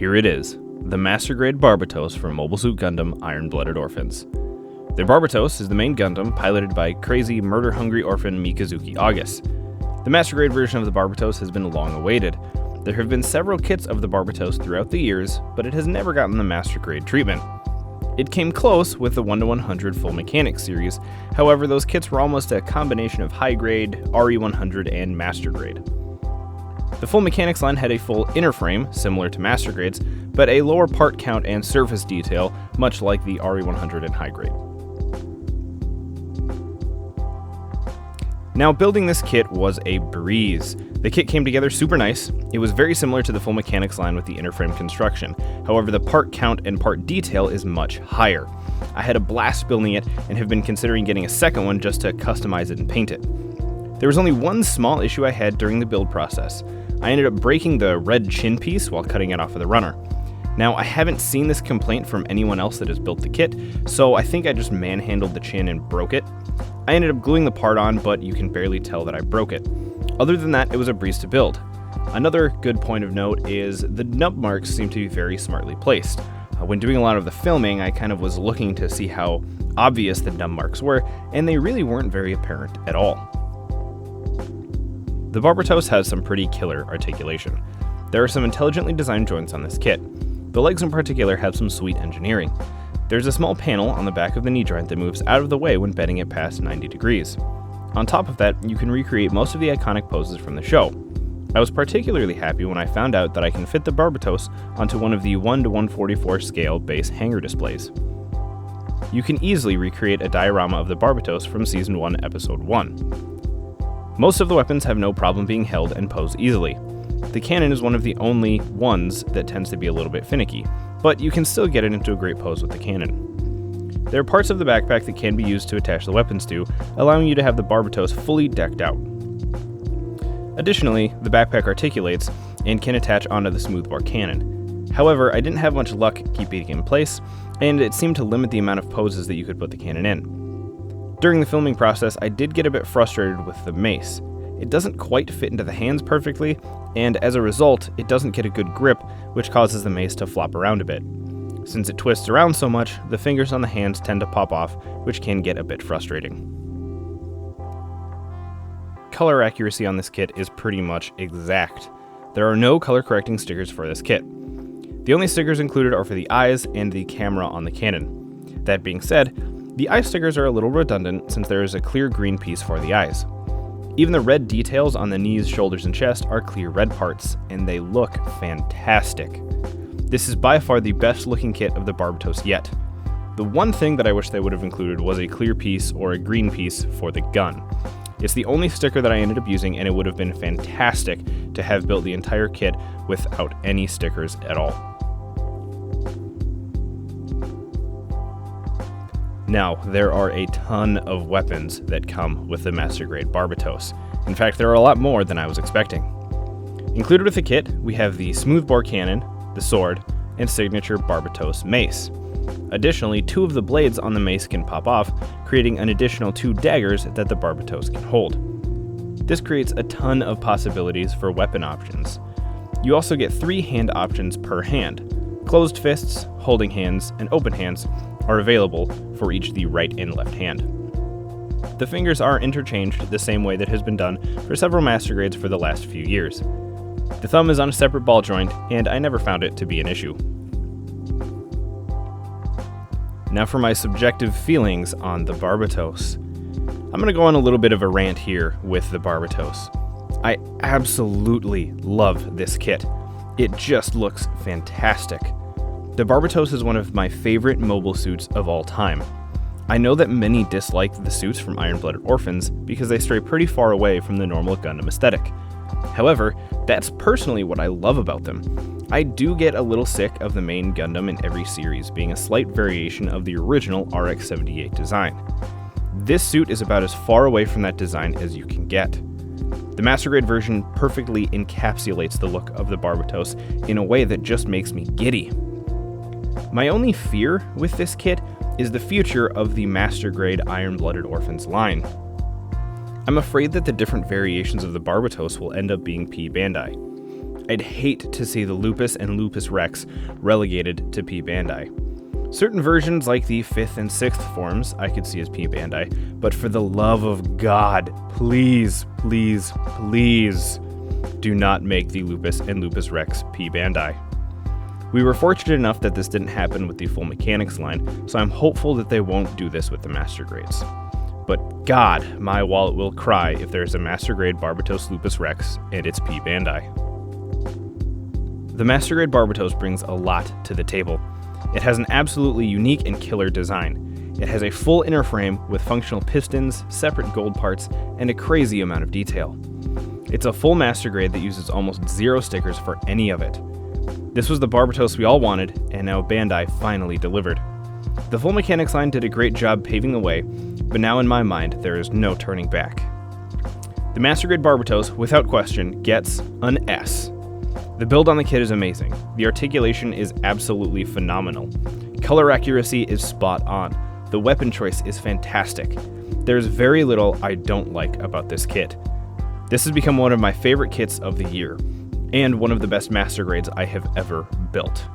Here it is, the Master Grade Barbatos from Mobile Suit Gundam Iron-Blooded Orphans. The Barbatos is the main Gundam piloted by crazy, murder-hungry orphan Mikazuki August. The Master Grade version of the Barbatos has been long awaited. There have been several kits of the Barbatos throughout the years, but it has never gotten the Master Grade treatment. It came close with the 1-100 Full Mechanics series, however those kits were almost a combination of High Grade, RE100, and Master Grade. The Full Mechanics line had a full inner frame, similar to Master Grade's, but a lower part count and surface detail, much like the RE100 and High Grade. Now, building this kit was a breeze. The kit came together super nice. It was very similar to the Full Mechanics line with the inner frame construction. However, the part count and part detail is much higher. I had a blast building it and have been considering getting a second one just to customize it and paint it. There was only one small issue I had during the build process. I ended up breaking the red chin piece while cutting it off of the runner. Now, I haven't seen this complaint from anyone else that has built the kit, so I think I just manhandled the chin and broke it. I ended up gluing the part on, but you can barely tell that I broke it. Other than that, it was a breeze to build. Another good point of note is the nub marks seem to be very smartly placed. When doing a lot of the filming, I kind of was looking to see how obvious the nub marks were, and they really weren't very apparent at all. The Barbatos has some pretty killer articulation. There are some intelligently designed joints on this kit. The legs in particular have some sweet engineering. There's a small panel on the back of the knee joint that moves out of the way when bending it past 90 degrees. On top of that, you can recreate most of the iconic poses from the show. I was particularly happy when I found out that I can fit the Barbatos onto one of the 1:144 scale base hanger displays. You can easily recreate a diorama of the Barbatos from Season 1, Episode 1. Most of the weapons have no problem being held and pose easily. The cannon is one of the only ones that tends to be a little bit finicky, but you can still get it into a great pose with the cannon. There are parts of the backpack that can be used to attach the weapons to, allowing you to have the Barbatos fully decked out. Additionally, the backpack articulates and can attach onto the smoothbore cannon. However, I didn't have much luck keeping it in place, and it seemed to limit the amount of poses that you could put the cannon in. During the filming process, I did get a bit frustrated with the mace. It doesn't quite fit into the hands perfectly, and as a result, it doesn't get a good grip, which causes the mace to flop around a bit. Since it twists around so much, the fingers on the hands tend to pop off, which can get a bit frustrating. Color accuracy on this kit is pretty much exact. There are no color correcting stickers for this kit. The only stickers included are for the eyes and the camera on the cannon. That being said, the eye stickers are a little redundant since there is a clear green piece for the eyes. Even the red details on the knees, shoulders, and chest are clear red parts, and they look fantastic. This is by far the best looking kit of the Barbatos yet. The one thing that I wish they would have included was a clear piece or a green piece for the gun. It's the only sticker that I ended up using, and it would have been fantastic to have built the entire kit without any stickers at all. Now, there are a ton of weapons that come with the Master Grade Barbatos. In fact, there are a lot more than I was expecting. Included with the kit, we have the smoothbore cannon, the sword, and signature Barbatos mace. Additionally, 2 of the blades on the mace can pop off, creating an additional 2 daggers that the Barbatos can hold. This creates a ton of possibilities for weapon options. You also get 3 hand options per hand. Closed fists, holding hands, and open hands are available for each the right and left hand. The fingers are interchanged the same way that has been done for several Master Grades for the last few years. The thumb is on a separate ball joint, and I never found it to be an issue. Now for my subjective feelings on the Barbatos. I'm going to go on a little bit of a rant here with the Barbatos. I absolutely love this kit. It just looks fantastic. The Barbatos is one of my favorite mobile suits of all time. I know that many dislike the suits from Iron-Blooded Orphans because they stray pretty far away from the normal Gundam aesthetic. However, that's personally what I love about them. I do get a little sick of the main Gundam in every series being a slight variation of the original RX-78 design. This suit is about as far away from that design as you can get. The Master Grade version perfectly encapsulates the look of the Barbatos in a way that just makes me giddy. My only fear with this kit is the future of the Master Grade Iron-Blooded Orphans line. I'm afraid that the different variations of the Barbatos will end up being P Bandai. I'd hate to see the Lupus and Lupus Rex relegated to P. bandi. Certain versions, like the 5th and 6th forms, I could see as P. bandi, but for the love of God, please, please, please do not make the Lupus and Lupus Rex P. bandi. We were fortunate enough that this didn't happen with the Full Mechanics line, so I'm hopeful that they won't do this with the Master Grades. But God, my wallet will cry if there's a Master Grade Barbatos Lupus Rex and it's P. bandi. The Master Grade Barbatos brings a lot to the table. It has an absolutely unique and killer design. It has a full inner frame with functional pistons, separate gold parts, and a crazy amount of detail. It's a full Master Grade that uses almost 0 stickers for any of it. This was the Barbatos we all wanted, and now Bandai finally delivered. The Full Mechanics line did a great job paving the way, but now in my mind, there is no turning back. The Master Grade Barbatos, without question, gets an S. The build on the kit is amazing. The articulation is absolutely phenomenal. Color accuracy is spot on. The weapon choice is fantastic. There's very little I don't like about this kit. This has become one of my favorite kits of the year, and one of the best Master Grades I have ever built.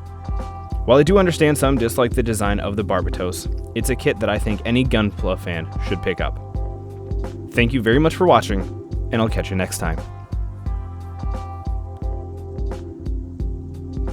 While I do understand some dislike the design of the Barbatos, it's a kit that I think any Gunpla fan should pick up. Thank you very much for watching, and I'll catch you next time.